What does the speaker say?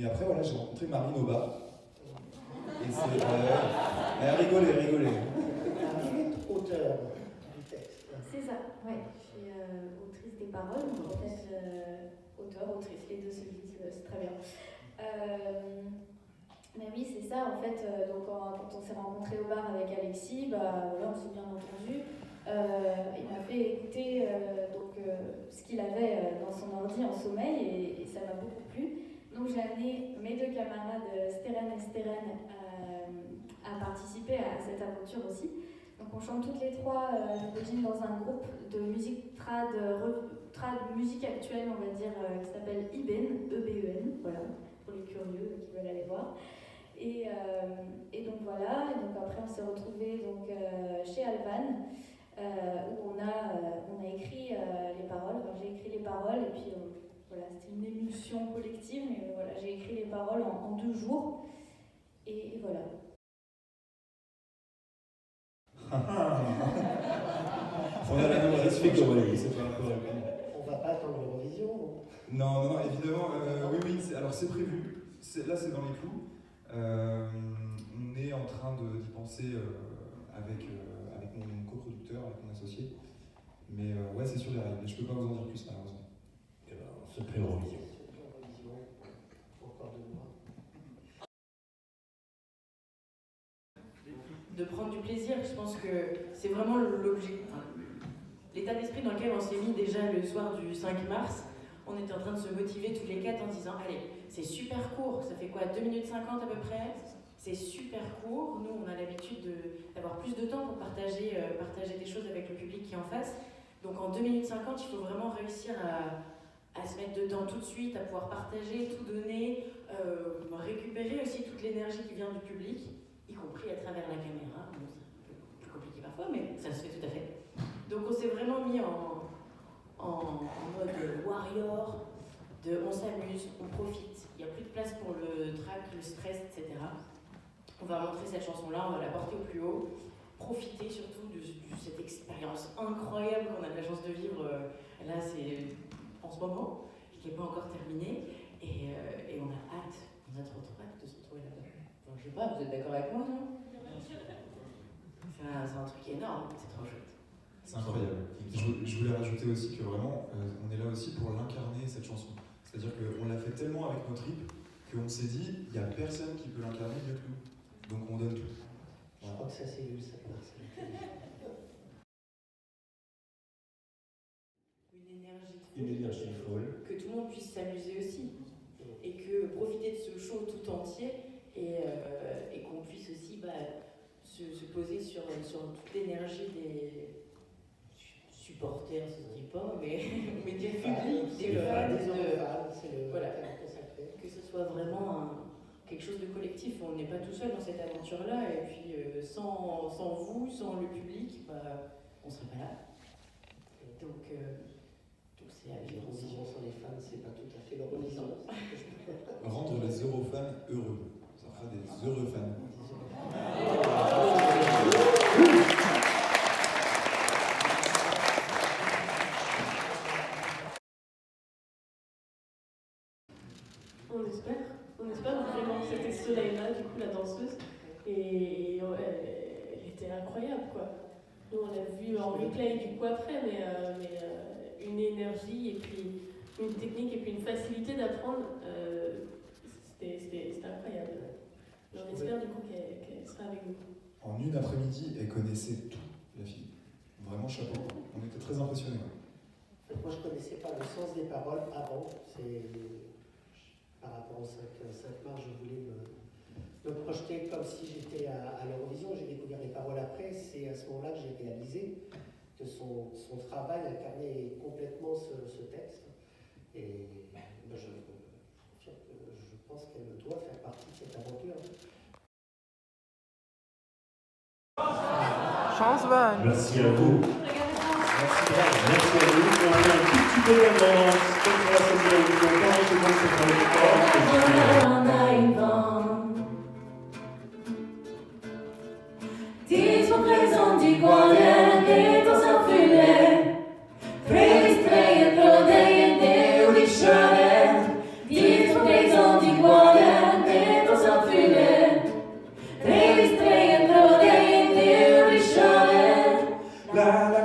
Mais après, voilà, j'ai rencontré Marine au bar. Et c'est... elle a rigolé, elle a rigolé. Marine est auteur du texte. C'est ça, ouais. Je suis autrice des paroles, donc en fait, auteur, autrice, les deux se disent, c'est très bien. Mais oui, c'est ça, en fait, donc quand on s'est rencontrés au bar avec Alexis, bah, voilà, on s'est bien entendu. Il m'a fait écouter ce qu'il avait dans son ordi en sommeil et ça m'a beaucoup plu. Donc j'ai amené mes deux camarades Steren et Steren à participer à cette aventure aussi. Donc on chante toutes les trois d'origine dans un groupe de musique trad musique actuelle, on va dire, qui s'appelle IBEN, E-B-E-N, voilà, pour les curieux qui veulent aller voir. Et donc voilà, et donc après on s'est retrouvés chez Alban, où on a écrit les paroles. Enfin, j'ai écrit les paroles et puis voilà, c'était une émulsion collective, mais voilà, j'ai écrit les paroles en 2 jours et voilà. On a la même respect que Aurélie, c'est pas encore. On va pas attendre l'Eurovision. Non, évidemment, oui, alors c'est prévu, là c'est dans les clous. On est en train d'y penser avec mon coproducteur, avec mon associé. Mais ouais, c'est sur les règles, mais je peux pas vous en dire plus malheureusement. Et ben, secret Eurovision. Encore 2 mois. De prendre du plaisir, je pense que c'est vraiment l'objectif. L'état d'esprit dans lequel on s'est mis déjà le soir du 5 mars, on était en train de se motiver tous les 4 en disant allez, c'est super court, ça fait quoi, 2 minutes 50 à peu près? C'est super court, nous on a l'habitude d'avoir plus de temps pour partager des choses avec le public qui est en face. Donc en 2 minutes 50, il faut vraiment réussir à se mettre dedans tout de suite, à pouvoir partager, tout donner, récupérer aussi toute l'énergie qui vient du public, y compris à travers la caméra. Bon, c'est un peu plus compliqué parfois, mais ça se fait tout à fait. Donc on s'est vraiment mis en mode warrior, on s'amuse, on profite, il n'y a plus de place pour le trac, le stress, etc. On va montrer cette chanson-là, on va la porter au plus haut, profiter surtout de cette expérience incroyable qu'on a de la chance de vivre, là c'est en ce moment, qui n'est pas encore terminée, et on a hâte, on a trop hâte de se retrouver là-bas. Enfin, je sais pas, vous êtes d'accord avec moi, non? C'est un truc énorme, c'est trop chouette. C'est incroyable. Je voulais rajouter aussi que vraiment, on est là aussi pour l'incarner, cette chanson. C'est-à-dire qu'on l'a fait tellement avec nos tripes qu'on s'est dit, il n'y a personne qui peut l'incarner mieux que nous. Donc on donne tout. Je crois que ça c'est lu, ça. Une énergie folle. Que tout le monde puisse s'amuser aussi. Et que profiter de ce show tout entier et qu'on puisse aussi se poser sur toute l'énergie des supporters, ça se dit pas, mais du public, des fans, voilà, que ce soit vraiment quelque chose de collectif. On n'est pas tout seul dans cette aventure-là, et puis sans vous, sans le public, on ne serait pas là. Donc c'est à vivre aussi. L'Eurovision sans les fans, c'est pas tout à fait l'Eurovision. Rendre les Eurofans heureux. Ça fera des heureux fans. On espère vraiment. C'était Soleila, du coup, la danseuse, et elle était incroyable, quoi. Nous, on l'a vu en replay, du coup, après, mais une énergie, et puis une technique, et puis une facilité d'apprendre, c'était incroyable. On espère, du coup, qu'elle sera avec nous. En une après-midi, elle connaissait tout, la fille. Vraiment chapeau. On était très impressionnés. En fait, moi, je ne connaissais pas le sens des paroles avant. Par rapport au 5 mars, je voulais me projeter comme si j'étais à l'Eurovision. J'ai découvert les paroles après. C'est à ce moment-là que j'ai réalisé que son travail incarnait complètement ce texte. Et je confirme que je pense qu'elle doit faire partie de cette aventure. Chance bonne. Merci à vous. Merci. Merci à vous. On va faire un tout petit peu d'avance. Comme ça, ça vous a dit encore, tout le monde se prend le Ti sorpresi qual è che tu soffrire, previstrei e prodei e devi lasciare. Ti sorpresi qual è la la